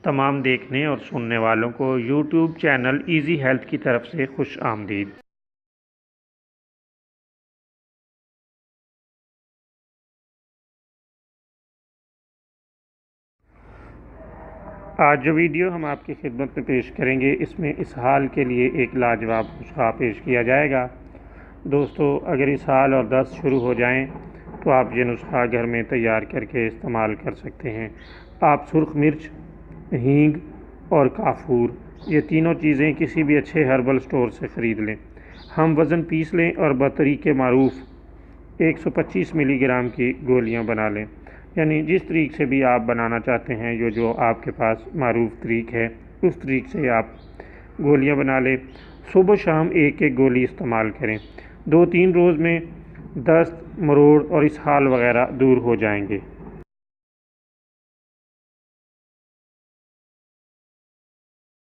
तमाम देखने और सुनने वालों को यूट्यूब चैनल इजी हेल्थ की तरफ से खुश आमदीद। आज जो वीडियो हम आपकी खिदमत में पेश करेंगे, इसमें इसहाल के लिए एक लाजवाब नुस्खा पेश किया जाएगा। दोस्तों, अगर इसहाल और दस्त शुरू हो जाएं तो आप ये नुस्खा घर में तैयार करके इस्तेमाल कर सकते हैं। आप सुर्ख मिर्च, हींग और काफूर, ये तीनों चीज़ें किसी भी अच्छे हर्बल स्टोर से ख़रीद लें। हम वज़न पीस लें और बतरीके मारूफ 125 मिलीग्राम की गोलियां बना लें। यानी जिस तरीक़े से भी आप बनाना चाहते हैं, जो आपके पास मारूफ तरीक़ है, उस तरीक़े से आप गोलियां बना लें। सुबह शाम एक एक गोली इस्तेमाल करें। 2-3 रोज़ में दस्त, मरोड़ और इसहाल वग़ैरह दूर हो जाएंगे।